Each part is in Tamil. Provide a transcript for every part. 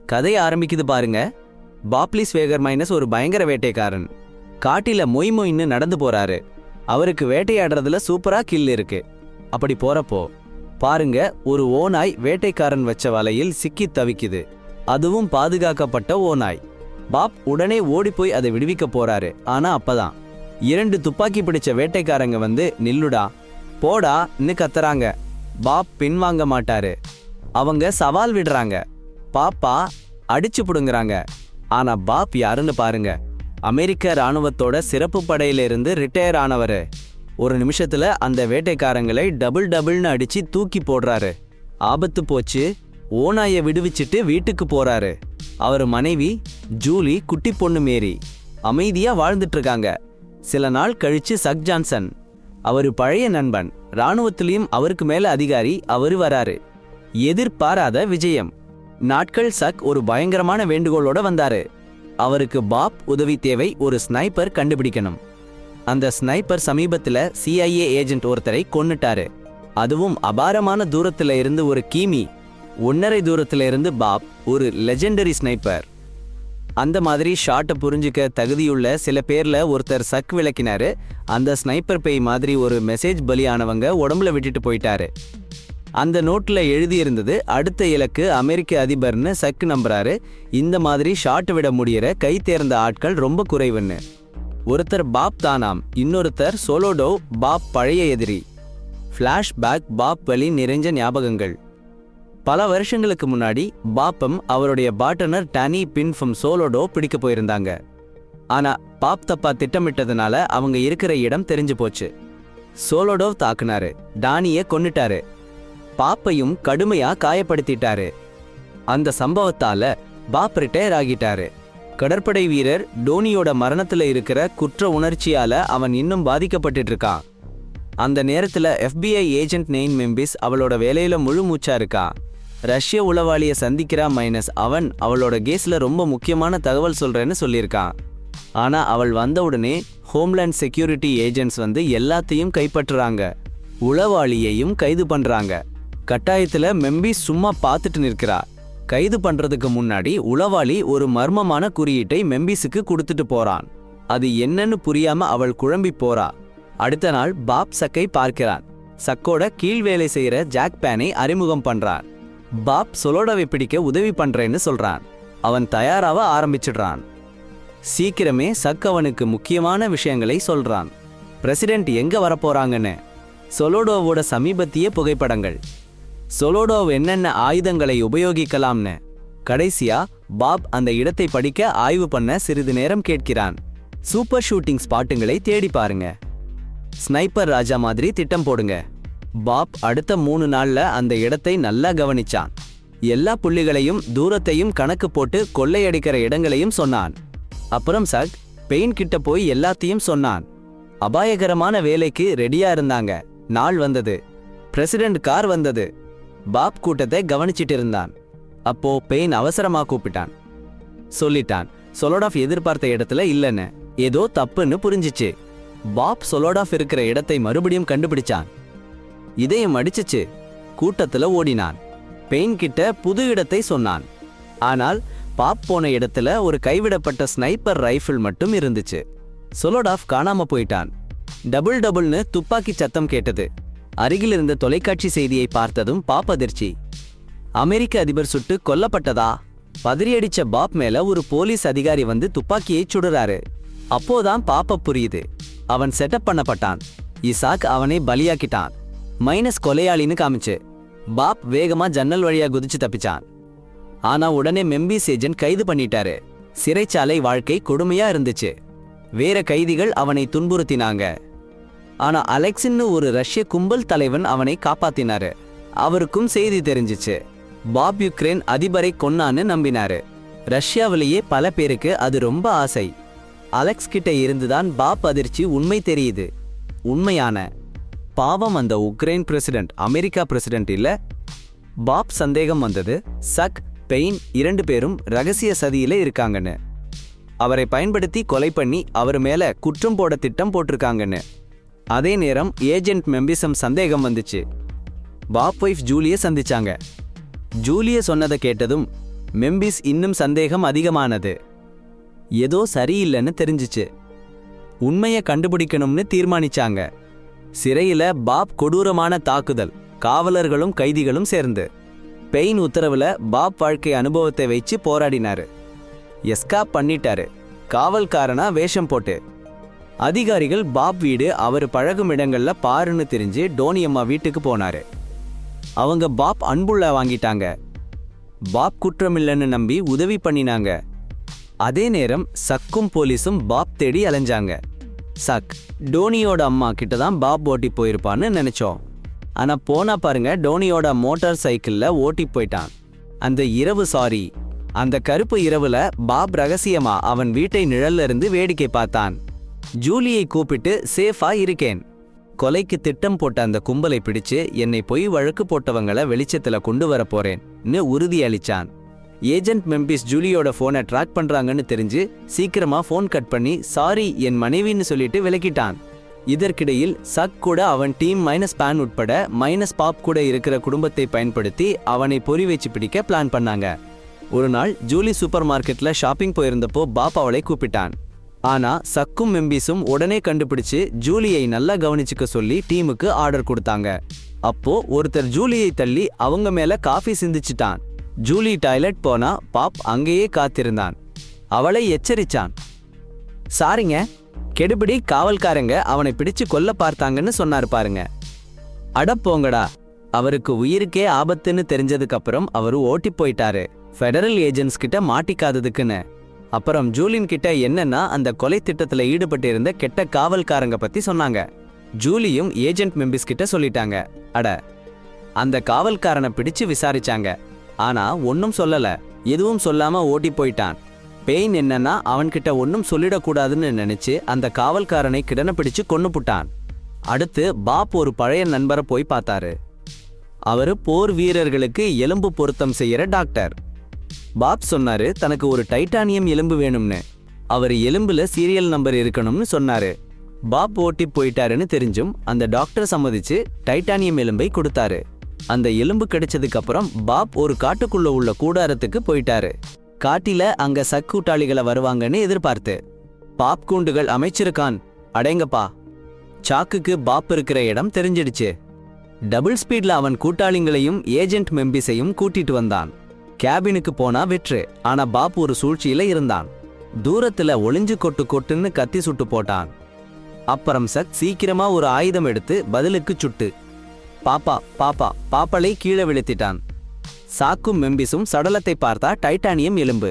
கதை ஆரம்பிக்குது பாருங்க. பாப்லிஸ் வேகர் மைனஸ் ஒரு பயங்கர வேட்டைக்காரன். காட்டில மொய் மொயின்னு நடந்து போறாரு. அவருக்கு வேட்டையாடுறதுல சூப்பரா கில் இருக்கு. அப்படி போறப்போ பாருங்க, ஒரு ஓநாய் வேட்டைக்காரன் வச்ச வலையில் சிக்கி தவிக்குது. அதுவும் பாதுகாக்கப்பட்ட ஓநாய். பாப் உடனே ஓடி போய் அதை விடுவிக்க போறாரு. ஆனா அப்பதான் 2 துப்பாக்கி பிடிச்ச வேட்டைக்காரங்க வந்து நில்லுடா போடான்னு கத்துறாங்க. பாப் பின்வாங்க மாட்டாரு. அவங்க சவால் விடுறாங்க. பாப்பா அடிச்சு புடுங்குறாங்க. ஆனா பாப் யாருன்னு பாருங்க. அமெரிக்க இராணுவத்தோட சிறப்பு படையிலிருந்து ரிட்டையர் ஆனவரு. ஒரு நிமிஷத்துல அந்த வேட்டைக்காரங்களை டபுள்னு அடிச்சு தூக்கி போடுறாரு. ஆபத்து போச்சு. ஓநாயை விடுவிச்சிட்டு வீட்டுக்கு போறாரு. அவர் மனைவி ஜூலி, குட்டி பொண்ணு மேரி அமைதியா வாழ்ந்துட்டு இருக்காங்க. சில நாள் கழிச்சு சக் ஜான்சன், அவரு பழைய நண்பன், இராணுவத்திலையும் அவருக்கு மேல அதிகாரி, அவரு வராரு. எதிர்பாராத விஜயம். நாட்கள் சக் ஒரு பயங்கரமான வேண்டுகோளோட வந்தாரு. அவருக்கு பாப் உதவி தேவை. ஒரு ஸ்னைப்பர் கண்டுபிடிக்கணும். அந்த ஸ்னைப்பர் சமீபத்துல CIA ஏஜென்ட் ஒருத்தரை கொன்னுட்டாரு. அதுவும் அபாரமான தூரத்துல இருந்து, ஒரு கிமி 1.5 தூரத்துல இருந்து. பாப் ஒரு லெஜெண்டரி ஸ்னைப்பர். அந்த மாதிரி ஷாட்டை புரிஞ்சுக்க தகுதியுள்ள சில பேர்ல ஒருத்தர் சக் விளக்கினாரு. அந்த ஸ்னைப்பர் பேய் மாதிரி ஒரு மெசேஜ் பலியானவங்க உடம்புல விட்டுட்டு போயிட்டாரு. அந்த நோட்ல எழுதியிருந்தது அடுத்த இலக்கு அமெரிக்க அதிபர்னு சக் நம்புறாரு. இந்த மாதிரி ஷாட் விட முடியற கை தேர்ந்த ஆட்கள் ரொம்ப குறைவுன்னு. ஒருத்தர் பாப் தானாம், இன்னொருத்தர் சோலோடோவ், பாப் பழைய எதிரி. ஃபிளாஷ்பேக். பாப் வலி நிறைஞ்ச ஞாபகங்கள். பல வருஷங்களுக்கு முன்னாடி பாப்பம் அவருடைய பார்ட்னர் டானி பின்ஃபம் சோலோடோ பிடிக்க போயிருந்தாங்க. ஆனா பாப் தப்பா திட்டமிட்டதுனால அவங்க இருக்கிற இடம் தெரிஞ்சு போச்சு. சோலோடோவ் தாக்குனாரு. டானியை கொன்னுட்டாரு. பாப்பையும் கடுமையா காயப்படுத்திட்டாரு. அந்த சம்பவத்தால பாப் ரிட்டையர் ஆகிட்டாரு. கடற்படை வீரர் டோனியோட மரணத்துல இருக்கிற குற்ற உணர்ச்சியால அவன் இன்னும் பாதிக்கப்பட்டு இருக்கான். அந்த நேரத்துல FBI ஏஜென்ட் நெயின் மெம்பிஸ் அவளோட வேலையில முழு மூச்சா இருக்கா. ரஷ்ய உளவாளிய சந்திக்கிறா மைனஸ். அவன் அவளோட கேஸ்ல ரொம்ப முக்கியமான தகவல் சொல்றேன்னு சொல்லியிருக்கான். ஆனா அவள் வந்த உடனே ஹோம்லேண்ட் செக்யூரிட்டி ஏஜென்ட்ஸ் வந்து எல்லாத்தையும் கைப்பற்றுறாங்க. உளவாளியையும் கைது பண்றாங்க. கட்டாயத்துல மெம்பிஸ் சும்மா பார்த்துட்டு நிற்கிறா. கைது பண்றதுக்கு முன்னாடி உளவாளி ஒரு மர்மமான குறியீட்டை மெம்பிஸுக்கு கொடுத்துட்டு போறான். அது என்னன்னு புரியாம அவள் குழம்பி போறா. அடுத்த நாள் பாப் சக்கை பார்க்கிறான். சக்கோட கீழ் வேலை செய்யற ஜாக் பேனை அறிமுகம் பண்றான். பாப் சொலோடாவை பிடிக்க உதவி பண்றேன்னு சொல்றான். அவன் தயாராக ஆரம்பிச்சிடுறான். சீக்கிரமே சக் அவனுக்கு முக்கியமான விஷயங்களை சொல்றான். பிரசிடென்ட் எங்க வரப்போறாங்கன்னு, சொலோடோவோட சமீபத்திய புகைப்படங்கள், சொலோடோவ் என்னென்ன ஆயுதங்களை உபயோகிக்கலாம்னு. கடைசியா பாப் அந்த இடத்தை படிக்க ஆய்வு பண்ண சிறிது நேரம் கேட்கிறான். சூப்பர் ஷூட்டிங் ஸ்பாட்டுங்களை தேடி பாருங்க. ஸ்னைப்பர் ராஜா மாதிரி திட்டம் போடுங்க. பாப் அடுத்த 3 நாள்ல அந்த இடத்தை நல்லா கவனிச்சான். எல்லா புள்ளிகளையும் தூரத்தையும் கணக்கு போட்டு கொள்ளையடிக்கிற இடங்களையும் சொன்னான். அப்புறம் சக் பெயின் கிட்ட போய் எல்லாத்தையும் சொன்னான். அபாயகரமான வேலைக்கு ரெடியா இருந்தாங்க. நாள் வந்தது. பிரசிடென்ட் கார் வந்தது. பாப் கூட்டத்தை கவனிச்சிட்டு இருந்தான். அப்போ பெயின் அவசரமா கூப்பிட்டான். சொல்லிட்டான் சொலோடாஃப் எதிர்பார்த்த இடத்துல இல்லைன்னு. ஏதோ தப்புன்னு புரிஞ்சிச்சு. பாப் சொலோடாஃப் இருக்கிற இடத்தை மறுபடியும் கண்டுபிடிச்சான். இதயம் அடிச்சிச்சு. கூட்டத்துல ஓடினான். பெயின் கிட்ட புது இடத்தை சொன்னான். ஆனால் பாப் போன இடத்துல ஒரு கைவிடப்பட்ட ஸ்னைப்பர் ரைஃபிள் மட்டும் இருந்துச்சு. சொலோடாஃப் காணாம போயிட்டான். டபுள்னு துப்பாக்கி சத்தம் கேட்டது. அருகில் இருந்த தொலைக்காட்சி செய்தியை பார்த்ததும் பாப் அதிர்ச்சி. அமெரிக்க அதிபர் சுட்டு கொல்லப்பட்டதா? பதறியடிச்ச பாப் மேல ஒரு போலீஸ் அதிகாரி வந்து துப்பாக்கியை சுடுறாரு. அப்போதான் பாப்ப புரியுது. அவன் செட்டப் பண்ணப்பட்டான். இசாக் அவனை பலியாக்கிட்டான். மைனஸ் கொலையாளின்னு காமிச்சு. பாப் வேகமா ஜன்னல் வழியா குதிச்சு தப்பிச்சான். ஆனா உடனே மெம்பிஸ் ஏஜென்ட் கைது பண்ணிட்டாரு. சிறைச்சாலை வாழ்க்கை கொடுமையா இருந்துச்சு. வேற கைதிகள் அவனை துன்புறுத்தினாங்க. ஆனா அலெக்சின்னு ஒரு ரஷ்ய கும்பல் தலைவன் அவனை காப்பாத்தினாரு. அவருக்கும் செய்தி தெரிஞ்சிச்சு. பாப் யுக்ரைன் அதிபரை கொன்னான்னு நம்பினாரு. ரஷ்யாவிலேயே பல பேருக்கு அது ரொம்ப ஆசை. அலெக்ஸ் கிட்ட இருந்துதான் பாப் அதிர்ச்சி உண்மை தெரியுது. உண்மையான பாவம் அந்த உக்ரைன் பிரசிடென்ட் அமெரிக்கா பிரசிடென்ட் இல்ல. பாப் சந்தேகம் வந்தது. சக், பெயின் 2 பேரும் ரகசிய சதியில இருக்காங்கன்னு. அவரை பயன்படுத்தி கொலை பண்ணி அவர் மேல குற்றம் போட திட்டம் போட்டிருக்காங்கன்னு. அதே நேரம் ஏஜென்ட் மெம்பிசம் சந்தேகம் வந்துச்சு. Pop wife ஜூலிய சந்திச்சாங்க. ஜூலிய சொன்னதை கேட்டதும் மெம்பிஸ் இன்னும் சந்தேகம் அதிகமானது. ஏதோ சரியில்லைன்னு தெரிஞ்சிச்சு. உண்மையை கண்டுபிடிக்கணும்னு தீர்மானிச்சாங்க. சிறையில பாப் கொடூரமான தாக்குதல், காவலர்களும் கைதிகளும் சேர்ந்து பெயின் உத்தரவுல பாப் வாழ்க்கை அனுபவத்தை வச்சு போராடினாரு. எஸ்காப் பண்ணிட்டாரு, காவல்காரனா வேஷம் போட்டு. அதிகாரிகள் பாப் வீடு அவர் பழகும் இடங்கள்ல பாருன்னு தெரிஞ்சு டோனியம்மா வீட்டுக்கு போனாரு. அவங்க பாப் அன்புள்ள வாங்கிட்டாங்க. பாப் குற்றமில்லைன்னு நம்பி உதவி பண்ணினாங்க. அதே நேரம் சக்கும் போலீஸும் பாப் தேடி அலைஞ்சாங்க. சக் டோனியோட அம்மா கிட்ட தான் பாப் ஓட்டி போயிருப்பான்னு நினைச்சோம். ஆனா போனா பாருங்க, டோனியோட மோட்டார் சைக்கிள்ல ஓட்டி போயிட்டான். அந்த இரவு அந்த கருப்பு இரவுல பாப் ரகசியமா அவன் வீட்டை நிழல்ல இருந்து வேடிக்கை பார்த்தான். ஜூலியை கூப்பிட்டு சேஃபா இருக்கேன், கொலைக்கு திட்டம் போட்ட அந்த கும்பலை பிடிச்சு என்னை பொய் வழக்கு போட்டவங்கள வெளிச்சத்துல கொண்டு வர போறேன்னு உறுதி அளிச்சான். ஏஜென்ட் மெம்பிஸ் ஜூலியோட போனை ட்ராக் பண்றாங்கன்னு தெரிஞ்சு சீக்கிரமா போன் கட் பண்ணி சாரி என் மனைவின்னு சொல்லிட்டு விலக்கிட்டான். இதற்கிடையில் சக் கூட அவன் டீம் -பான் உட்பட -பாப் கூட இருக்கிற குடும்பத்தை பயன்படுத்தி அவனை பொறி வச்சு பிடிக்க பிளான் பண்ணாங்க. ஒரு நாள் ஜூலி சூப்பர் மார்க்கெட்ல ஷாப்பிங் போயிருந்தப்போ பாப் அவளை கூப்பிட்டான். ஆனா சக்கும் மெம்பிஸும் உடனே கண்டுபிடிச்சு ஜூலியை நல்லா கவனிச்சுக்க சொல்லி டீமுக்கு ஆர்டர் கொடுத்தாங்க. அப்போ ஒருத்தர் ஜூலியை தள்ளி அவங்க மேல காஃபி சிந்திச்சிட்டான். ஜூலி டாய்லெட் போனா பாப் அங்கேயே காத்திருந்தான். அவளை எச்சரிச்சான். சாரிங்க, கெடுபிடி காவல்காரங்க அவனை பிடிச்சு கொல்ல பார்த்தாங்கன்னு சொன்னாரு பாருங்க. அடப்போங்கடா, அவருக்கு உயிருக்கே ஆபத்துன்னு தெரிஞ்சதுக்கு அப்புறம் அவரு ஓட்டி போயிட்டாரு, ஃபெடரல் ஏஜென்ட்ஸ் கிட்ட மாட்டிக்காததுக்குன்னு. அப்புறம் ஜூலின் கிட்ட என்னன்னா அந்த கொலை திட்டத்துல ஈடுபட்டு இருந்த கெட்ட காவல்காரங்க பத்தி சொன்னாங்க. ஜூலியும் ஏஜென்ட் மெம்பிஸ் கிட்ட சொல்லிட்டாங்க. அட, அந்த காவல்காரனை பிடிச்சு விசாரிச்சாங்க. ஆனா ஒன்னும் சொல்லல, எதுவும் சொல்லாம ஓட்டி போயிட்டான். பெயின் என்னன்னா அவன்கிட்ட ஒன்னும் சொல்லிடக்கூடாதுன்னு நினைச்சு அந்த காவல்காரனை கிடன பிடிச்சு கொன்னு புட்டான். அடுத்து பாப் ஒரு பழைய நண்பரை போய் பார்த்தாரு. அவரு போர் வீரர்களுக்கு எலும்பு பொருத்தம் செய்யற டாக்டர். பாப் சொன்னாரு தனக்கு ஒரு டைட்டானியம் எலும்பு வேணும்னு. அவர் எலும்புல சீரியல் நம்பர் இருக்கணும்னு சொன்னாரு. பாப் ஓட்டி போயிட்டாருன்னு தெரிஞ்சும் அந்த டாக்டர் சம்மதிச்சு டைட்டானியம் எலும்பை கொடுத்தாரு. அந்த எலும்பு கிடைச்சதுக்கு அப்புறம் பாப் ஒரு காட்டுக்குள்ள உள்ள கூடாரத்துக்கு போயிட்டாரு. காட்டில அங்க சக்கூட்டாளிகளை வருவாங்கன்னு எதிர்பார்த்து பாப் கூண்டுகள் அமைச்சிருக்கான். அடேங்கப்பா, சாக்குக்கு பாப் இருக்கிற இடம் தெரிஞ்சிடுச்சு. டபுள் ஸ்பீட்ல அவன் கூட்டாளிங்களையும் ஏஜென்ட் மெம்பிஸையும் கூட்டிட்டு வந்தான். கேபினுக்கு போனா வெற்று. ஆனா பாப் ஒரு சூழ்ச்சியில இருந்தான். தூரத்துல ஒளிஞ்சு கொட்டுன்னு கத்தி சுட்டு போட்டான். அப்புறம் சக் சீக்கிரமா ஒரு ஆயுதம் எடுத்து பதிலுக்கு சுட்டு பாப்பாளை கீழே விழுத்திட்டான். சாக்கும் மெம்பிஸும் சடலத்தை பார்த்தா டைட்டானியம் எலும்பு,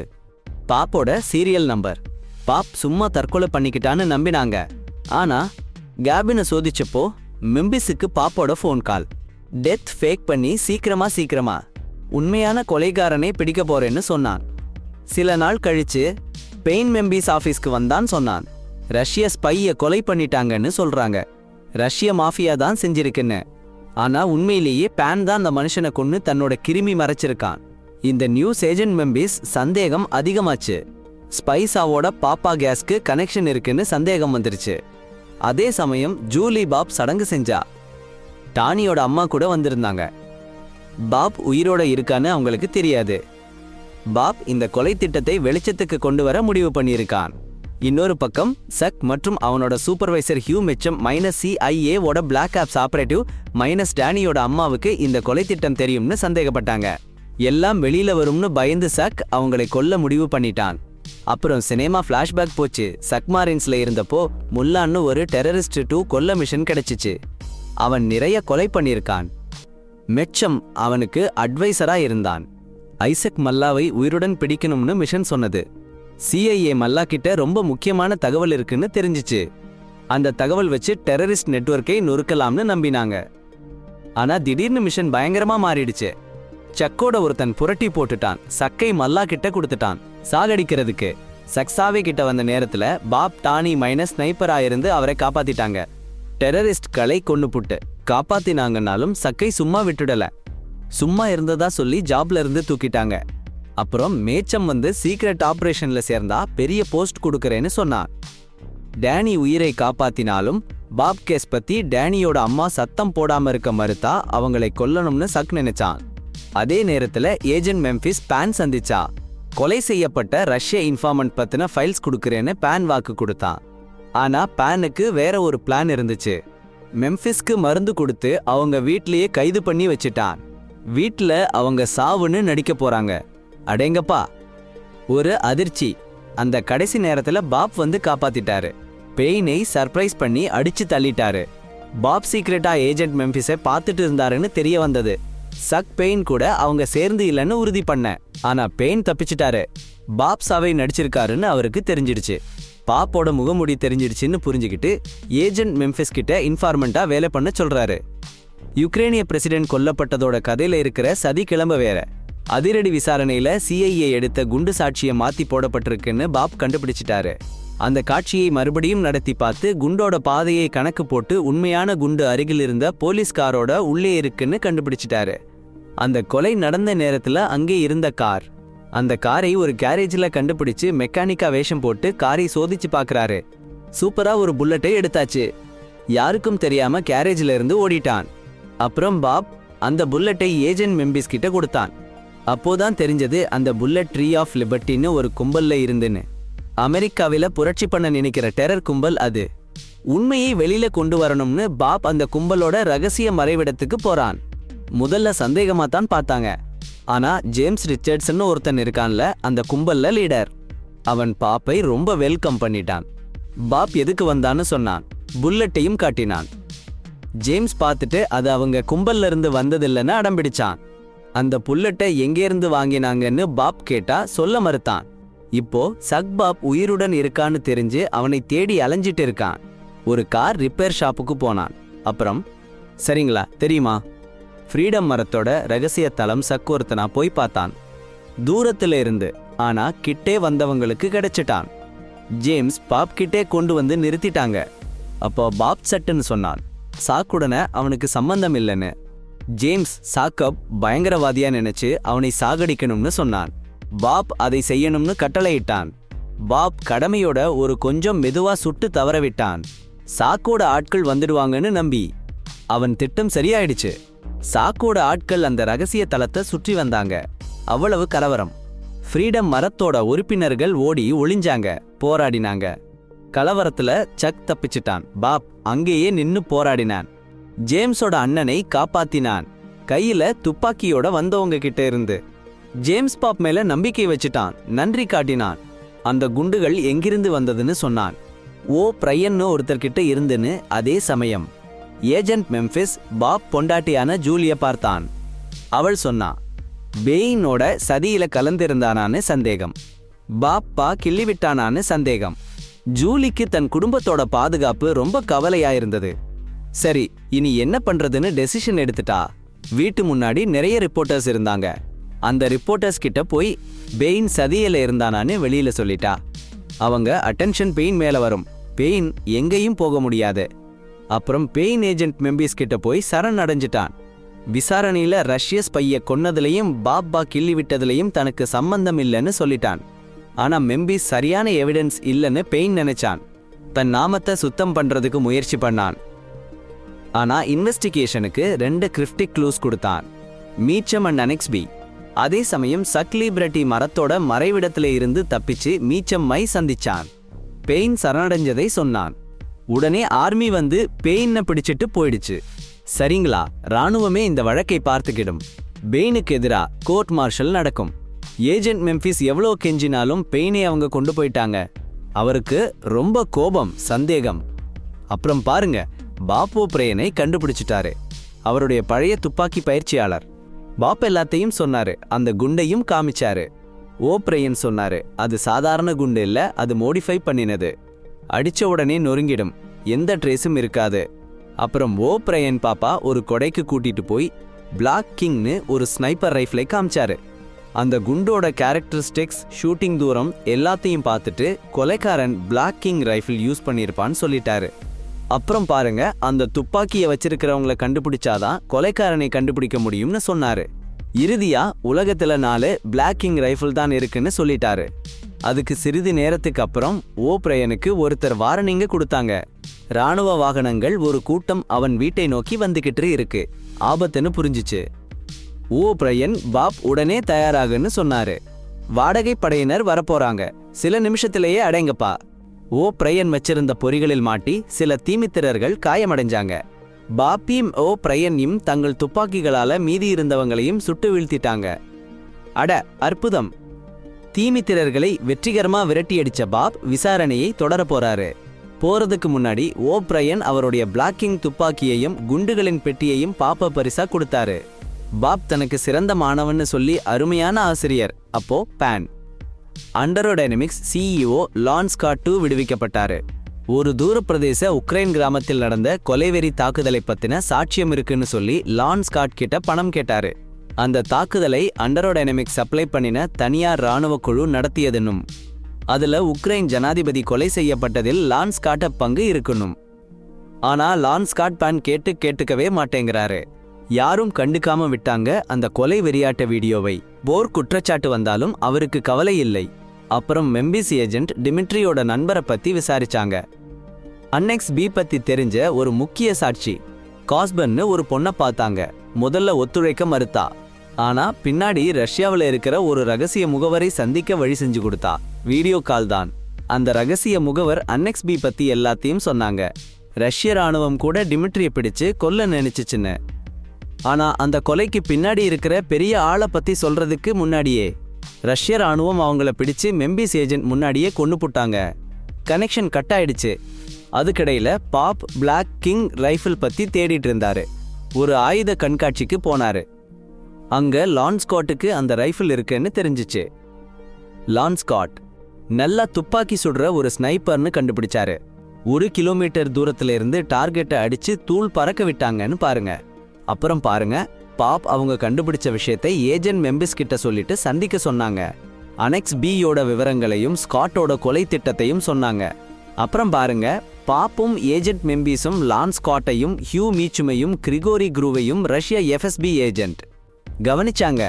பாப்போட சீரியல் நம்பர். பாப் சும்மா தற்கொலை பண்ணிக்கிட்டான்னு நம்பினாங்க. ஆனா கேபினை சோதிச்சப்போ மெம்பிஸுக்கு பாப்போட ஃபோன் கால். டெத் ஃபேக் பண்ணி சீக்கிரமா உண்மையான கொலைகாரனை பிடிக்க போறேன்னு சொன்னான். சில நாள் கழிச்சு பெயின் மெம்பிஸ் ஆபீஸ்க்கு வந்தான் சொன்னான். ரஷ்ய ஸ்பைய கொலை பண்ணிட்டாங்கன்னு சொல்றாங்க. ரஷ்ய மாஃபியா தான் செஞ்சிருக்குன்னு. ஆனா உண்மையிலேயே பேன் தான் அந்த மனுஷனை கொன்னு தன்னோட கிருமி மறைச்சிருக்கான். இந்த நியூஸ் ஏஜென்ட் மெம்பிஸ் சந்தேகம் அதிகமாச்சு. ஸ்பைஸாவோட பாப்பா கேஸ்க்கு கனெக்ஷன் இருக்குன்னு சந்தேகம் வந்துருச்சு. அதே சமயம் ஜூலி பாப் சடங்கு செஞ்சா. டானியோட அம்மா கூட வந்திருந்தாங்க. பாப் உயிரோட இருக்கான்னு அவங்களுக்கு தெரியாது. பாப் இந்த கொலை திட்டத்தை வெளிச்சத்துக்கு கொண்டு வர முடிவு பண்ணியிருக்கான். இன்னொரு பக்கம் சக் மற்றும் அவனோட சூப்பர்வைசர் ஹியூ மெச்சம் -CIA ஓட பிளாக் ஆப்ஸ் ஆபரேட்டிவ் -டேனியோட அம்மாவுக்கு இந்த கொலை திட்டம் தெரியும்னு சந்தேகப்பட்டாங்க. எல்லாம் வெளியில வரும்னு பயந்து சக் அவங்களை கொல்ல முடிவு பண்ணிட்டான். அப்புறம் சினிமா பிளாஷ்பேக் போச்சு. சக்மாரின்ஸ்ல இருந்தப்போ முல்லான்னு ஒரு டெரரிஸ்ட் 2 கொல்ல மிஷன் கிடைச்சிச்சு. அவன் நிறைய கொலை பண்ணியிருக்கான். மெச்சம் அவனுக்கு அட்வைசரா இருந்தான். ஐசக் மல்லாவை உயிருடன் பிடிக்கணும்னு மிஷன் சொன்னது. CIA மல்லா கிட்ட ரொம்ப முக்கியமான தகவல் இருக்குன்னு தெரிஞ்சிச்சு. அந்த தகவல் வச்சு டெரரிஸ்ட் நெட்வொர்க்கை நொறுக்கலாம்னு நம்பினாங்க. ஆனா திடீர்னு மிஷன் பயங்கரமா மாறிடுச்சு. சக்கோட ஒருத்தன் புரட்டி போட்டுட்டான். சக்கை மல்லா கிட்ட கொடுத்துட்டான் சாகடிக்கிறதுக்கு. சக்சாவே கிட்ட வந்த நேரத்துல பாப் டானி ஸ்னைப்பரா இருந்து அவரை காப்பாத்திட்டாங்க. டெரரிஸ்ட்களை கொன்னு புட்டு காப்பாத்தினாங்கன்னாலும் சக்கை சும்மா விட்டுடல. சும்மா இருந்ததா சொல்லி ஜாப்ல இருந்து தூக்கிட்டாங்க. அப்புறம் மேச்சம் வந்து சீக்ரெட் ஆபரேஷன்ல சேர்ந்தா பெரிய போஸ்ட் கொடுக்கறேன்னு சொன்னான். டேனி உயிரை காப்பாத்தினாலும் பாப் கேஸ் பத்தி டேனியோட அம்மா சத்தம் போடாம இருக்க மறுத்தா அவங்களை கொல்லணும்னு சக் நினைச்சான். அதே நேரத்துல ஏஜென்ட் மெம்பிஸ் பேன் சந்திச்சா. கொலை செய்யப்பட்ட ரஷ்ய இன்ஃபார்மன்ட் பத்தின ஃபைல்ஸ் கொடுக்கறேன்னு பேன் வாக்கு கொடுத்தான். ஆனா பேனுக்கு வேற ஒரு பிளான் இருந்துச்சு. மெம்பிஸ்க்கு மருந்து கொடுத்து அவங்க வீட்லயே கைது பண்ணி வச்சிட்டான். வீட்ல அவங்க சாவுன்னு நடிக்க போறாங்க. அடேங்கப்பா, ஒரு அதிர்ச்சி. அந்த கடைசி நேரத்துல பாப் வந்து காப்பாத்திட்டாரு. பெயினை சர்ப்ரைஸ் பண்ணி அடிச்சு தள்ளிட்டாரு. பாப் சீக்ரெட்டா ஏஜென்ட் மெம்பிஸை பார்த்துட்டு இருந்தாருன்னு தெரிய வந்தது. சக் பெயின் கூட அவங்க சேர்ந்து இல்லைன்னு உறுதி பண்ண. ஆனா பெயின் தப்பிச்சிட்டாரு. பாப் சாவை நடிச்சிருக்காருன்னு அவருக்கு தெரிஞ்சிடுச்சு. பாப்போட முகமுடி தெரிஞ்சிடுச்சுன்னு புரிஞ்சுக்கிட்டு ஏஜென்ட் மெம்பிஸ் கிட்ட இன்ஃபார்மெண்டா வேலை பண்ண சொல்றாரு. யுக்ரைனிய பிரசிடென்ட் கொல்லப்பட்டதோட கதையில இருக்கிற சதி கிளம்ப வேற. அதிரடி விசாரணையில CIA எடுத்த குண்டு சாட்சியை மாத்தி போடப்பட்டிருக்குன்னு பாப் கண்டுபிடிச்சிட்டாரு. அந்த காட்சியை மறுபடியும் நடத்தி பார்த்து குண்டோட பாதையை கணக்கு போட்டு உண்மையான குண்டு அருகில் இருந்த போலீஸ்காரோட உள்ளே இருக்குன்னு கண்டுபிடிச்சிட்டாரு. அந்த கொலை நடந்த நேரத்துல அங்கே இருந்த கார். அந்த காரை ஒரு கேரேஜ்ல கண்டுபிடிச்சு மெக்கானிக்கா வேஷம் போட்டு காரை சோதிச்சு பார்க்கறாரு. சூப்பரா ஒரு புல்லட்டை எடுத்தாச்சு. யாருக்கும் தெரியாம கேரேஜ்ல இருந்து ஓடிட்டான். அப்புறம் பாப் அந்த புல்லட்டை ஏஜென்ட் மெம்பிஸ் கிட்ட கொடுத்தான். அப்போதான் தெரிஞ்சது அந்த புல்லட் ட்ரீ ஆஃப் லிபர்ட்டின்னு ஒரு கும்பல்ல இருந்துன்னு. அமெரிக்காவில புரட்சி பண்ண நினைக்கிற டெரர் கும்பல் அது. உண்மையை வெளியில கொண்டு வரணும்னு பாப் அந்த கும்பலோட ரகசிய மறைவிடத்துக்கு போறான். முதல்ல சந்தேகமா தான் பார்த்தாங்க. ஆனா ஜேம்ஸ் ரிச்சர்ட்ஸ்னு ஒருத்தன் இருக்கான்ல, அந்த கும்பல்ல லீடர். அவன் பாப்பை ரொம்ப வெல்கம் பண்ணிட்டான். பாப் எதுக்கு வந்தான்னு சொன்னான். புல்லட்டையும் காட்டினான். ஜேம்ஸ் பார்த்துட்டு அது அவங்க கும்பல்ல இருந்து வந்ததில்லைன்னு அடம்பிடிச்சான். அந்த புல்லட்டை எங்கேருந்து வாங்கினாங்கன்னு பாப் கேட்டா சொல்ல மறுத்தான். இப்போ சக் பாப் உயிருடன் இருக்கான்னு தெரிஞ்சு அவனை தேடி அலைஞ்சிட்டு இருக்கான். ஒரு கார் ரிப்பேர் ஷாப்புக்கு போனான். அப்புறம் சரிங்களா தெரியுமா, ஃப்ரீடம் மரத்தோட ரகசிய தளம் சக் ஒருத்தனா போய் பார்த்தான். தூரத்துல இருந்து. ஆனா கிட்டே வந்தவங்களுக்கு கிடைச்சிட்டான். ஜேம்ஸ் பாப் கிட்டே கொண்டு வந்து நிறுத்திட்டாங்க. அப்போ பாப் சட்டுன்னு சொன்னான், சாக்குடன அவனுக்கு சம்பந்தம் இல்லைன்னு. ஜேம்ஸ் சாக்கப் பயங்கரவாதியா நினைச்சு அவனை சாகடிக்கணும்னு சொன்னான். பாப் அதை செய்யணும்னு கட்டளையிட்டான். பாப் கடமையோட ஒரு கொஞ்சம் மெதுவா சுட்டு தவறவிட்டான். சாக்கோட ஆட்கள் வந்துடுவாங்கன்னு நம்பி. அவன் திட்டம் சரியாயிடுச்சு. சாக்கோட ஆட்கள் அந்த ரகசிய தளத்தை சுற்றி வந்தாங்க. அவ்வளவு கலவரம். ஃப்ரீடம் மரத்தோட உறுப்பினர்கள் ஓடி ஒளிஞ்சாங்க, போராடினாங்க. கலவரத்துல சக் தப்பிச்சிட்டான். பாப் அங்கேயே நின்னு போராடினான். ஜேம்ஸோட அண்ணனை காப்பாத்தினான். கையில துப்பாக்கியோட வந்தவங்க கிட்ட இருந்து. ஜேம்ஸ் பாப் மேல நம்பிக்கை வச்சுட்டான். நன்றி காட்டினான். அந்த குண்டுகள் எங்கிருந்து வந்ததுன்னு சொன்னான். ஓ பிரையன்னு ஒருத்தர்கிட்ட இருந்துன்னு. அதே சமயம் ஏஜென்ட் மெம்பிஸ் பாப் பொண்டாட்டியான ஜூலிய பார்த்தான். அவள் சொன்னா பெயினோட சதியில கலந்திருந்தானான்னு சந்தேகம். பாப்பா கிள்ளிவிட்டானான்னு சந்தேகம். ஜூலிக்கு தன் குடும்பத்தோட பாதுகாப்பு ரொம்ப கவலையாயிருந்தது. சரி, இனி என்ன பண்றதுன்னு டெசிஷன் எடுத்துட்டா. வீட்டு முன்னாடி நிறைய ரிப்போர்ட்டர்ஸ் இருந்தாங்க. அந்த ரிப்போர்ட்டர்ஸ் கிட்ட போய் பெயின் சதியில இருந்தானான்னு வெளியில சொல்லிட்டா. அவங்க அட்டென்ஷன் பெயின் மேல வரும். பெயின் எங்கேயும் போக முடியாது. அப்புறம் பெயின் ஏஜென்ட் மெம்பிஸ் கிட்ட போய் சரண் அடைஞ்சிட்டான். விசாரணையில ரஷ்ய ஸ்பைய கொன்னதுலையும் பாப்பா கிள்ளி விட்டதுலையும் தனக்கு சம்பந்தம் இல்லைன்னு சொல்லிட்டான். ஆனா மெம்பிஸ் சரியான எவிடன்ஸ் இல்லைன்னு பெயின் நினைச்சான். தன் நாமத்தை சுத்தம் பண்றதுக்கு முயற்சி பண்ணான். ஆனா இன்வெஸ்டிகேஷனுக்கு 2 கிரிப்டிக் க்ளூஸ் கொடுத்தான். மீச்சம் அண்ட் அனெக்ஸ்பி. அதே சமயம் சக் லிபர்ட்டி மரத்தோட மறைவிடத்துல இருந்து தப்பிச்சு மீச்சம் மை சந்திச்சான். பெயின் சரணடைஞ்சதை சொன்னான். உடனே ஆர்மி வந்து பெயினை பிடிச்சிட்டு போயிடுச்சு. சரிங்களா, ராணுவமே இந்த வழக்கை பார்த்துக்கிடும். பெயினுக்கு எதிரா கோர்ட் மார்ஷல் நடக்கும். ஏஜென்ட் மெம்பிஸ் எவ்வளோ கெஞ்சினாலும் பெயினை அவங்க கொண்டு போயிட்டாங்க. அவருக்கு ரொம்ப கோபம், சந்தேகம். அப்புறம் பாருங்க, பாப் ஓப்ரையனை கண்டுபிடிச்சிட்டாரு. அவருடைய பழைய துப்பாக்கி பயிற்சியாளர். பாப் எல்லாத்தையும் சொன்னாரு. அந்த குண்டையும் காமிச்சாரு. ஓப்ரையன் சொன்னாரு, அது சாதாரண குண்டு இல்ல, அது மோடிஃபை பண்ணினது. அடிச்ச உடனே நொறுங்கிடும், எந்த ட்ரேஸும் இருக்காது. அப்புறம் ஓப்ரையன் பாப்பா ஒரு கொடைக்கு கூட்டிட்டு போய் பிளாக் கிங்னு ஒரு ஸ்னைப்பர் ரைஃபிளை காமிச்சாரு. அந்த குண்டோட கேரக்டரிஸ்டிக்ஸ், ஷூட்டிங் தூரம் எல்லாத்தையும் பார்த்துட்டு கொலைக்காரன் பிளாக் கிங் ரைஃபிள் யூஸ் பண்ணியிருப்பான்னு சொல்லிட்டாரு. அப்புறம் பாருங்க, அந்த துப்பாக்கியை வச்சிருக்கிறவங்களை கண்டுபிடிச்சாதான் கொலைக்காரனை கண்டுபிடிக்க முடியும்னு சொன்னாரு. இறுதியா உலகத்துல 4 பிளாக் கிங் ரைஃபிள் தான் இருக்குன்னு சொல்லிட்டாரு. அதுக்கு சிறிது நேரத்துக்கு அப்புறம் ஓப்ரையனுக்கு ஒருத்தர் வார்னிங்க கொடுத்தாங்க. ராணுவ வாகனங்கள் ஒரு கூட்டம் அவன் வீட்டை நோக்கி வந்துகிட்டு இருக்கு, ஆபத்துன்னு புரிஞ்சிச்சு. ஓ பிரையன் பாப் உடனே தயாராகுன்னு சொன்னாரு. வாடகை படையினர் வரப்போறாங்க, சில நிமிஷத்திலேயே அடைங்கப்பா. ஓ பிரையன் வச்சிருந்த பொறிகளில் மாட்டி சில தீமித்திரர்கள் காயமடைஞ்சாங்க. பாப்பியும் ஓ பிரையனையும் தங்கள் துப்பாக்கிகளால மீதி இருந்தவங்களையும் சுட்டு வீழ்த்திட்டாங்க. அட அற்புதம்! தீமித்திரர்களை வெற்றிகரமா விரட்டியடிச்ச பாப் விசாரணையை தொடர போறாரு. போறதுக்கு முன்னாடி ஓ பிரையன் அவருடைய பிளாக்கிங் துப்பாக்கியையும் குண்டுகளின் பெட்டியையும் பாப்ப பரிசா கொடுத்தாரு. பாப் தனக்கு சிறந்த மாணவன்னு சொல்லி அருமையான ஆசிரியர். அப்போ பேன் அண்டரோடைனமிக்ஸ் சிஇஓ லான் ஸ்காட் 2 விடுவிக்கப்பட்டாரு. ஒரு தூர பிரதேச உக்ரைன் கிராமத்தில் நடந்த கொலைவெறி தாக்குதலை பத்தின சாட்சியம் இருக்குன்னு சொல்லி லான் ஸ்காட் கிட்ட பணம் கேட்டாரு. அந்த தாக்குதலை அண்டரோடைனமிக்ஸ் சப்ளை பண்ணின தனியார் இராணுவ குழு நடத்தியதுன்னும் அதுல உக்ரைன் ஜனாதிபதி கொலை செய்யப்பட்டதில் லான் ஸ்காட்ட பங்கு இருக்கணும். ஆனா லான் ஸ்காட் பேன் கேட்டுக்கவே மாட்டேங்கிறாரு. யாரும் கண்டுக்காம விட்டாங்க அந்த கொலை வெறியாட்ட வீடியோவை. போர் குற்றச்சாட்டு வந்தாலும் அவருக்கு கவலை இல்லை. அப்புறம் மெம்பிஸ் ஏஜென்ட் டிமிட்ரியோட நண்பரை பத்தி விசாரிச்சாங்க. அன்னெக்ஸ் பி பத்தி தெரிஞ்ச ஒரு முக்கிய சாட்சி காஸ்பர்ன்னு ஒரு பொண்ணை பார்த்தாங்க. முதல்ல ஒத்துழைக்க மறுத்தா. ஆனா பின்னாடி ரஷ்யாவில் இருக்கிற ஒரு ரகசிய முகவரை சந்திக்க வழி செஞ்சு கொடுத்தா. வீடியோ கால் தான். அந்த ரகசிய முகவர் அன்னெக்ஸ் பி பத்தி எல்லாத்தையும் சொன்னாங்க. ரஷ்ய ராணுவம் கூட டிமிட்ரியை பிடிச்சு கொல்ல நினைச்சுச்சுன்னு. ஆனா அந்த கொலைக்கு பின்னாடி இருக்கிற பெரிய ஆளை பத்தி சொல்றதுக்கு முன்னாடியே ரஷ்ய ராணுவம் அவங்கள பிடிச்சு மெம்பிஸ் ஏஜென்ட் முன்னாடியே கொன்னு போட்டாங்க. கனெக்ஷன் கட் ஆயிடுச்சு. அதுக்கிடையில பாப் பிளாக் கிங் ரைஃபிள் பத்தி தேடிட்டு இருந்தாரு. ஒரு ஆயுத கண்காட்சிக்கு போனாரு. அங்க லான் ஸ்காட்டுக்கு அந்த ரைஃபிள் இருக்குன்னு தெரிஞ்சிச்சு. லான் ஸ்காட் நல்லா துப்பாக்கி சுடுற ஒரு ஸ்னைப்பர்னு கண்டுபிடிச்சாரு. 1 கிலோமீட்டர் தூரத்துல இருந்து டார்கெட்டை அடிச்சு தூள் பறக்க விட்டாங்கன்னு பாருங்க. அப்புறம் பாருங்க, பாப் அவங்க கண்டுபிடிச்ச விஷயத்தை ஏஜென்ட் மெம்பிஸ் கிட்ட சொல்லிட்டு சந்திக்க சொன்னாங்க. அனெக்ஸ் பியோட விவரங்களையும் ஸ்காட்டோட கொலை திட்டத்தையும் சொன்னாங்க. அப்புறம் பாருங்க, பாப்பும் ஏஜென்ட் மெம்பிஸும் லான் ஸ்காட்டையும் ஹியூ மீச்சுமையும் கிரிகோரி குரூவையும் ரஷ்ய எஃப்எஸ்பி ஏஜென்ட் கவனிச்சாங்க.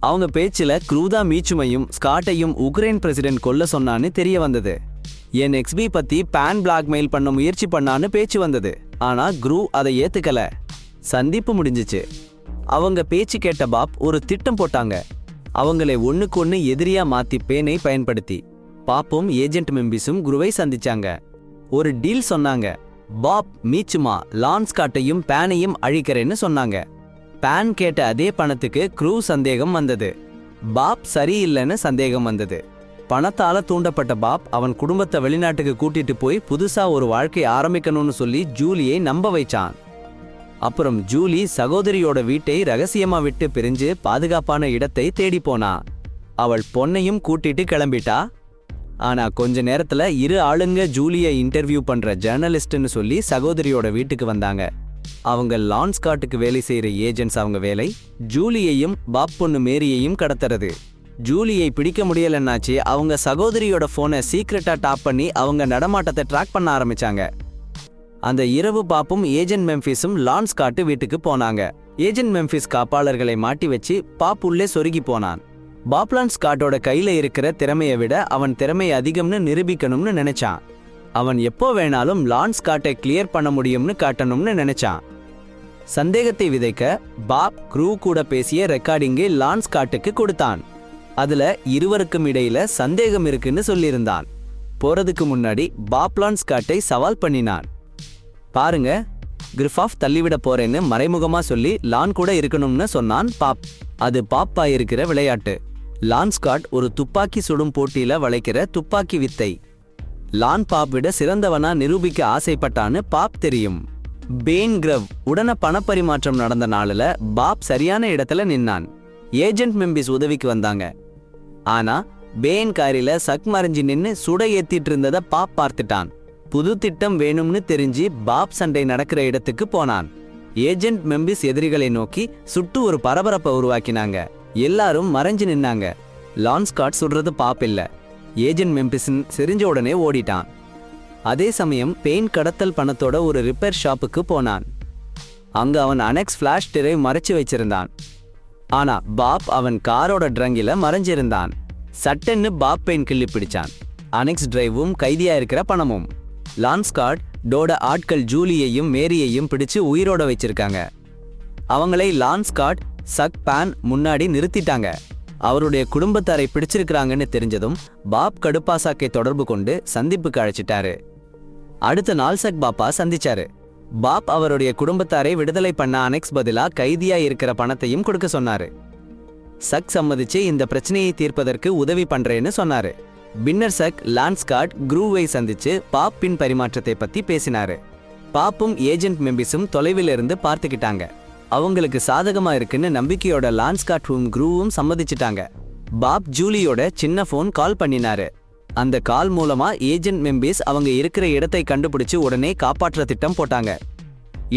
அவங்க பேச்சில் க்ரூதா மீச்சுமையும் ஸ்காட்டையும் உக்ரைன் பிரசிடென்ட் கொல்ல சொன்னான்னு தெரிய வந்தது. என் எக்ஸ்பி பத்தி பேன் பிளாக்மெயில் பண்ண முயற்சி பண்ணான்னு பேச்சு வந்தது. ஆனா குரூ அதை ஏத்துக்கல. சந்திப்பு முடிஞ்சிச்சு. அவங்க பேச்சு கேட்ட பாப் ஒரு திட்டம் போட்டாங்க. அவங்களை ஒண்ணுக்கு ஒண்ணு எதிரியா மாத்தி பேனை பயன்படுத்தி பாப்பும் ஏஜென்ட் மெம்பிஸும் குருவை சந்திச்சாங்க. ஒரு டீல் சொன்னாங்க. பாப் மீச்சுமா லான் ஸ்காட்டையும் பேனையும் அழிக்கிறேன்னு சொன்னாங்க. பேன் கேட்ட அதே பணத்துக்கு க்ரூ சந்தேகம் வந்தது. பாப் சரியில்லைன்னு சந்தேகம் வந்தது. பணத்தால தூண்டப்பட்ட பாப் அவன் குடும்பத்தை வெளிநாட்டுக்கு கூட்டிட்டு போய் புதுசா ஒரு வாழ்க்கை ஆரம்பிக்கணும்னு சொல்லி ஜூலியை நம்ப வைச்சான். அப்புறம் ஜூலி சகோதரியோட வீட்டை ரகசியமா விட்டு பிரிஞ்சு பாதுகாப்பான இடத்தை தேடி போனா. அவள் பொண்ணையும் கூட்டிட்டு கிளம்பிட்டா. ஆனா கொஞ்ச நேரத்துல 2 ஆளுங்க ஜூலியை இன்டர்வியூ பண்ற ஜேர்னலிஸ்ட்னு சொல்லி சகோதரியோட வீட்டுக்கு வந்தாங்க. அவங்க லான் ஸ்காட்டுக்கு வேலை செய்யற ஏஜென்ட்ஸ். அவங்க வேலை ஜூலியையும் பாப் பொண்ணு மேரியையும் கடத்துறது. ஜூலியை பிடிக்க முடியலன்னாச்சு அவங்க சகோதரியோட போனை சீக்ரெட்டா டாப் பண்ணி அவங்க நடமாட்டத்தை ட்ராக் பண்ண ஆரம்பிச்சாங்க. அந்த இரவு பாப்பும் ஏஜென்ட் மெம்பிஸும் லான் ஸ்காட் வீட்டுக்கு போனாங்க. ஏஜென்ட் மெம்பிஸ் காப்பாளர்களை மாட்டி வச்சு பாப் உள்ளே சொருகி போனான். பாப்லான் ஸ்காட்டோட கையில இருக்கிற திறமையை விட அவன் திறமை அதிகம்னு நிரூபிக்கணும்னு நினைச்சான். அவன் எப்போ வேணாலும் லான் ஸ்காட்டை கிளியர் பண்ண முடியும்னு காட்டணும்னு நினைச்சான். சந்தேகத்தை விதைக்க பாப் க்ரூ கூட பேசிய ரெக்கார்டிங்கை லான் ஸ்காட்டுக்கு கொடுத்தான். அதுல இருவருக்கும் இடையில சந்தேகம் இருக்குன்னு சொல்லியிருந்தான். போறதுக்கு முன்னாடி பாப்லான் ஸ்காட்டை சவால் பண்ணினான். பாருங்க, கிரிஃபாஃப் தள்ளிவிட போறேன்னு மறைமுகமா சொல்லி லான் கூட இருக்கணும்னு சொன்னான் பாப். அது பாப்பா இருக்கிற விளையாட்டு. லான் ஸ்காட் ஒரு துப்பாக்கி சுடும் போட்டியில வளைக்கிற துப்பாக்கி வித்தை. லான் பாப் விட சிறந்தவனா நிரூபிக்க ஆசைப்பட்டான்னு பாப் தெரியும். பேன் கிரவ் உடனே பணப்பரிமாற்றம் நடந்த நாளில் பாப் சரியான இடத்துல நின்னான். ஏஜென்ட் மெம்பிஸ் உதவிக்கு வந்தாங்க. ஆனா பேன் காரில சக் மறைஞ்சி நின்னு சுட ஏத்திட்டு இருந்ததை பாப் பார்த்துட்டான். புது திட்டம் வேணும்னு தெரிஞ்சு பாப் சண்டை நடக்கிற இடத்துக்கு போனான். ஏஜென்ட் மெம்பிஸ் எதிரிகளை நோக்கி சுட்டு ஒரு பரபரப்பை உருவாக்கினாங்க. எல்லாரும் மறைஞ்சு நின்னாங்க. லான் ஸ்காட் சுடுறது பாப் இல்ல, ஏஜென்ட் மெம்பிஸின் செறிஞ்ச உடனே ஓடிட்டான். அதே சமயம் பெயின் கடத்தல் பணத்தோட ஒரு ரிப்பேர் ஷாப்புக்கு போனான். அங்க அவன் அனெக்ஸ் ஃபிளாஷ் டிரை மறைச்சு வச்சிருந்தான். ஆனா பாப் அவன் காரோட ட்ரங்கில மறைஞ்சிருந்தான். சட்டன்னு பாப் பெயின் கிள்ளி பிடிச்சான். அனெக்ஸ் டிரைவும் கைதியா இருக்கிற பணமும். லான் ஸ்காட் டோட ஆட்கள் ஜூலியையும் மேரியையும் பிடிச்சு உயிரோட வச்சிருக்காங்க. அவங்களை லான் ஸ்காட் சக் பேன் முன்னாடி நிறுத்திட்டாங்க. அவருடைய குடும்பத்தாரை பிடிச்சிருக்கிறாங்கன்னு தெரிஞ்சதும் பாப் கடுப்பா சக்கை தொடர்பு கொண்டு சந்திப்புக்கு அழைச்சிட்டாரு. அடுத்த நாள் சக் பாப்பா சந்திச்சாரு. பாப் அவருடைய குடும்பத்தாரை விடுதலை பண்ண அனெக்ஸ் பதிலா கைதியா இருக்கிற பணத்தையும் கொடுக்க சொன்னாரு. சக் சம்மதிச்சு இந்த பிரச்சனையை தீர்ப்பதற்கு உதவி பண்றேன்னு சொன்னாரு. பின்னர் சக் லான்ஸ்காட் குரூவை சந்திச்சு பாப் பின் பரிமாற்றத்தை பத்தி பேசினாரு. பாப்பும் ஏஜென்ட் மெம்பிஸும் தொலைவில் இருந்து பார்த்துக்கிட்டாங்க. அவங்களுக்கு சாதகமா இருக்குன்னு நம்பிக்கையோட லான்ஸ்காட்டும் குரூவும் சம்மதிச்சிட்டாங்க. பாப் ஜூலியோட சின்ன போன் கால் பண்ணினாரு. அந்த கால் மூலமா ஏஜென்ட் மெம்பிஸ் அவங்க இருக்கிற இடத்தை கண்டுபிடிச்சு உடனே காப்பாற்ற திட்டம் போட்டாங்க.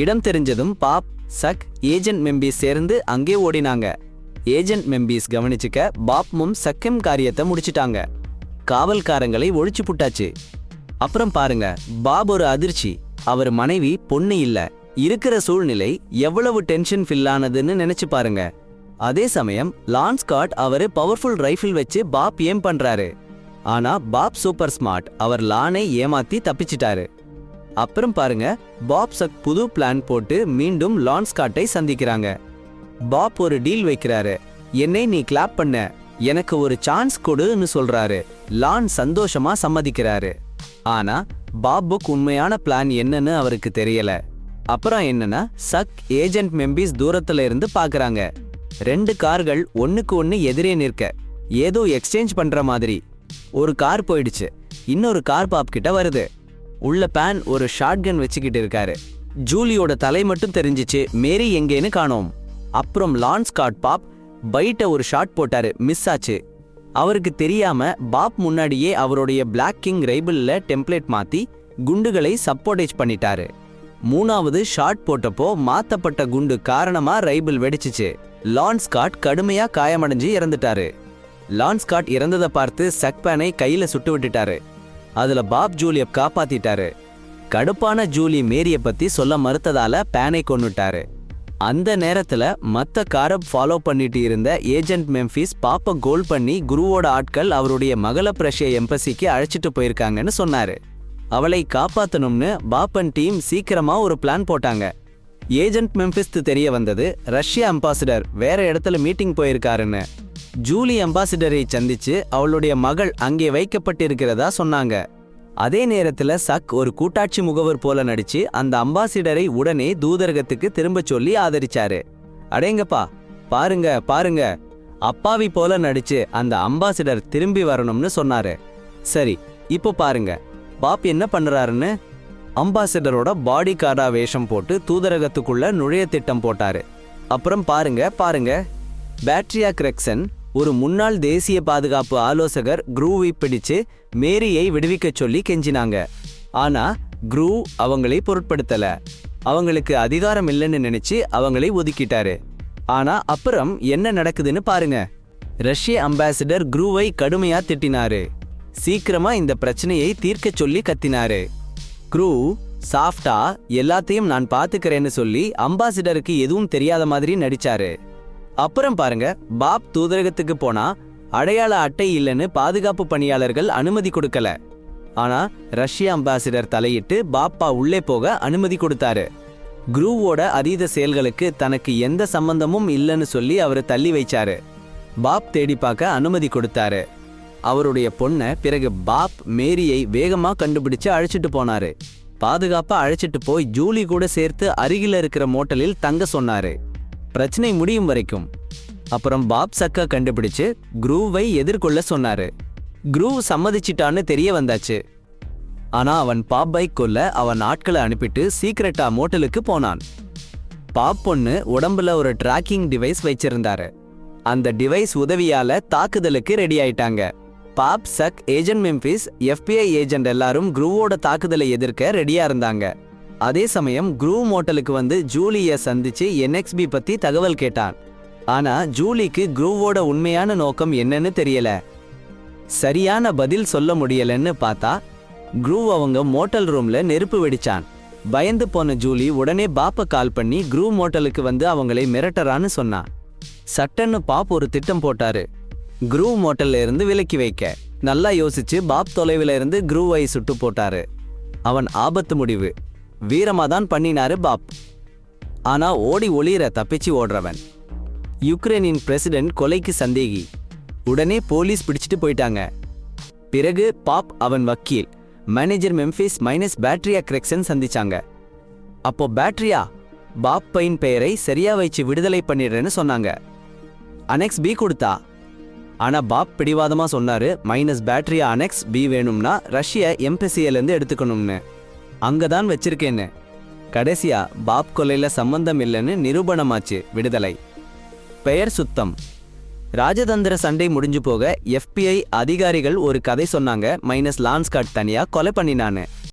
இடம் தெரிஞ்சதும் பாப், சக், ஏஜென்ட் மெம்பிஸ் சேர்ந்து அங்கே ஓடினாங்க. ஏஜென்ட் மெம்பிஸ் கவனிச்சுக்க பாப்பும் சக்கும் காரியத்தை முடிச்சிட்டாங்க. காவல்காரங்களை ஒழிச்சு புட்டாச்சு. அப்புறம் பாருங்க, பாப் ஒரு அதிர்ச்சி. அவர் மனைவி பொண்ணு இல்ல. இருக்கிற சூழ்நிலை எவ்வளவு டென்ஷன் ஃபில்லானதுன்னு நினைச்சு பாருங்க. அதே சமயம் லான்ஸ்காட் அவரு பவர்ஃபுல் ரைஃபிள் வச்சு பாப் ஏம் பண்றாரு. ஆனா பாப் சூப்பர் ஸ்மார்ட். அவர் லானை ஏமாத்தி தப்பிச்சிட்டாரு. அப்புறம் பாருங்க, பாப் சக் புது பிளான் போட்டு மீண்டும் லான்ஸ்காட்டை சந்திக்கிறாங்க. பாப் ஒரு டீல் வைக்கிறாரு. என்னை நீ கிளாப் பண்ண, எனக்கு ஒரு சான்ஸ் கொடுன்னு சொல்றாரு. லான் சந்தோஷமா சம்மதிக்கிறாரு. ஆனா பாப்புக்கு உண்மையான பிளான் என்னன்னு அவருக்கு தெரியல. அப்புறம் என்னன்னா, சக் ஏஜென்ட் மெம்பிஸ் தூரத்துல இருந்து பாக்குறாங்க. 2 கார்கள் ஒண்ணுக்கு ஒண்ணு எதிரே நிற்க, ஏதோ எக்ஸ்சேஞ்ச் பண்ற மாதிரி. ஒரு கார் போயிடுச்சு. இன்னொரு கார் பாப் கிட்ட வருது. உள்ள பேன் ஒரு ஷாட்கன் வச்சுக்கிட்டு இருக்காரு. ஜூலியோட தலை மட்டும் தெரிஞ்சிச்சு, மேரி எங்கேன்னு காணோம். அப்புறம் லான்ஸ்காட் பாப் பைட்ட ஒரு ஷாட் போட்டாரு, மிஸ் ஆச்சு. அவருக்கு தெரியாம பாப் முன்னாடியே அவருடைய பிளாக் கிங் ரைபிள்ல டெம்ப்ளேட் மாத்தி குண்டுகளை சப்போர்டேஜ் பண்ணிட்டாரு. 3வது ஷாட் போட்டப்போ மாத்தப்பட்ட குண்டு காரணமா ரைபிள் வெடிச்சிச்சு. லான்ஸ்காட் கடுமையா காயமடைஞ்சு இறந்துட்டாரு. லான்ஸ்காட் இறந்ததை பார்த்து சக் பேனை கையில சுட்டு விட்டுட்டாரு. அதுல பாப் ஜூலிய காப்பாத்திட்டாரு. கடுப்பான ஜூலி மேரிய பத்தி சொல்ல மறுத்ததால பேனை கொன்னுட்டாரு. அந்த நேரத்துல மத்த காரை ஃபாலோ பண்ணிட்டு இருந்த ஏஜென்ட் மெம்பிஸ் பாப்ப கோல் பண்ணி குருவோட ஆட்கள் அவருடைய மகள பிரஷ்ய எம்பசிக்கு அழைச்சிட்டு போயிருக்காங்கன்னு சொன்னாரு. அவளை காப்பாத்தணும்னு பாப்பன் டீம் சீக்கிரமா ஒரு பிளான் போட்டாங்க. ஏஜென்ட் மெம்பிஸ் தெரிய வந்தது ரஷ்ய அம்பாசிடர் வேற இடத்துல மீட்டிங் போயிருக்காருன்னு. ஜூலி அம்பாசிடரை சந்திச்சு அவளுடைய மகள் அங்கே வைக்கப்பட்டிருக்கிறதா சொன்னாங்க. அதே நேரத்துல சக் ஒரு கூட்டாட்சி முகவர் போல நடிச்சு அந்த அம்பாசிடரை உடனே தூதரகத்துக்கு திரும்ப சொல்லி ஆதரிச்சாரு. அடேங்கப்பா, பாருங்க பாருங்க, அப்பாவி போல நடிச்சு அந்த அம்பாசிடர் திரும்பி வரணும்னு சொன்னாரு. சரி, இப்போ பாருங்க பாப் என்ன பண்றாருன்னு. அம்பாசிடரோட பாடி கார்டா வேஷம் போட்டு தூதரகத்துக்குள்ள நுழைய திட்டம் போட்டாரு. அப்புறம் பாருங்க, பேட்ரியா கிரெக்சன், ஒரு முன்னாள் தேசிய பாதுகாப்பு ஆலோசகர், குரூவை பிடிச்சு மேரியை விடுவிக்க சொல்லி கெஞ்சினாங்க. ஆனா குரூ அவங்களை பொருட்படுத்தல. அவங்களுக்கு அதிகாரம் இல்லைன்னு நினைச்சு அவங்களை ஒதுக்கிட்டாரு. ஆனா அப்புறம் என்ன நடக்குதுன்னு பாருங்க. ரஷ்ய அம்பாசிடர் குரூவை கடுமையா திட்டினாரு. சீக்கிரமா இந்த பிரச்சனையை தீர்க்க சொல்லி கத்தினாரு. குரூ சாஃப்டா எல்லாத்தையும் நான் பாத்துக்கிறேன்னு சொல்லி அம்பாசிடருக்கு எதுவும் தெரியாத மாதிரி நடிச்சாரு. அப்புறம் பாருங்க, பாப் தூதரகத்துக்கு போனா அடையாள அட்டை இல்லைன்னு பாதுகாப்பு பணியாளர்கள் அனுமதி கொடுக்கல. ஆனா ரஷ்ய அம்பாசிடர் தலையிட்டு பாப்பா உள்ளே போக அனுமதி கொடுத்தாரு. குரூவோட அதீத செயல்களுக்கு தனக்கு எந்த சம்பந்தமும் இல்லைன்னு சொல்லி அவரு தள்ளி வைச்சாரு. பாப் தேடி பார்க்க அனுமதி கொடுத்தாரு. அவருடைய பொண்ணை பிறகு பாப் மேரியை வேகமா கண்டுபிடிச்சு அழைச்சிட்டு போனாரு. பாதுகாப்பா அழைச்சிட்டு போய் ஜூலி கூட சேர்த்து அருகில இருக்கிற மோட்டலில் தங்க சொன்னாரு, பிரச்சனை முடியும் வரைக்கும். அப்புறம் பாப் சக்கா கண்டுபிடிச்சு குரூவை எதிர்கொள்ள சொன்னாரு. குரூ சம்மதிச்சிட்டான்னு தெரிய வந்தாச்சு. ஆனா அவன் பாப்பை கொல்ல அவன் ஆட்களை அனுப்பிட்டு சீக்கிரட்டா மோட்டலுக்கு போனான். பாப் பொண்ணு உடம்புல ஒரு டிராக்கிங் டிவைஸ் வச்சிருந்தாரு. அந்த டிவைஸ் உதவியால தாக்குதலுக்கு ரெடி ஆயிட்டாங்க. Bob, Chuck, agent Memphis, FBI agent எல்லாரும் குரூவோட தாக்குதலை எதிர்க்க ரெடியா இருந்தாங்க. அதே சமயம் குரூ மோட்டலுக்கு வந்து ஜூலிய சந்திச்சு NXB பத்தி தகவல் கேட்டான். ஆனா ஜூலிக்கு குரூவோட உண்மையான நோக்கம் என்னன்னு தெரியல. சரியான பதில் சொல்ல முடியலன்னு பார்த்தா குரூ அவங்க மோட்டல் ரூம்ல நெருப்பு வெடிச்சான். பயந்து போன ஜூலி உடனே பாப்ப கால் பண்ணி குரூ மோட்டலுக்கு வந்து அவங்களை மிரட்டறான்னு சொன்னான். சட்டன்னு பாப் ஒரு திட்டம் போட்டாரு, குரூ மோட்டல்ல இருந்து விலக்கி வைக்க. நல்லா யோசிச்சு பாப் தொலைவில் இருந்து குரூவை சுட்டு போட்டாரு. அவன் ஆபத்து முடிவு. வீரமாதான் பண்ணினாரு பாப். ஆனா ஓடி ஒளிர தப்பிச்சு ஓடுறவன். யுக்ரைனின் பிரசிடென்ட் கொலைக்கு சந்தேகி. உடனே போலீஸ் பிடிச்சிட்டு போயிட்டாங்க. பிறகு பாப் அவன் வக்கீல் மேனேஜர் மெம்பிஸ் மைனஸ் பேட்ரியா கிரெக்சன் சந்திச்சாங்க. அப்போ பேட்ரியா பாப் பையன் பெயரை சரியா வச்சு விடுதலை பண்ணிடுறேன்னு சொன்னாங்க. அனெக்ஸ் பி கொடுத்தா. ஆனா பாப் பிடிவாதமா சொன்னாரு, மைனஸ் பேட்டரியா அனெக்ஸ் பி வேணும்னா ரஷ்ய எம்பசியிலேருந்து எடுத்துக்கணும்னு. அங்கதான் வச்சிருக்கேன்னு. கடைசியா பாப் கொலையில சம்பந்தம் இல்லைன்னு நிரூபணமாச்சு. விடுதலை. பெயர் சுத்தம். ராஜதந்திர சண்டை முடிஞ்சு போக FBI அதிகாரிகள் ஒரு கதை சொன்னாங்க. மைனஸ் லான்ஸ்காட் தனியா கொலை பண்ணினான்னு.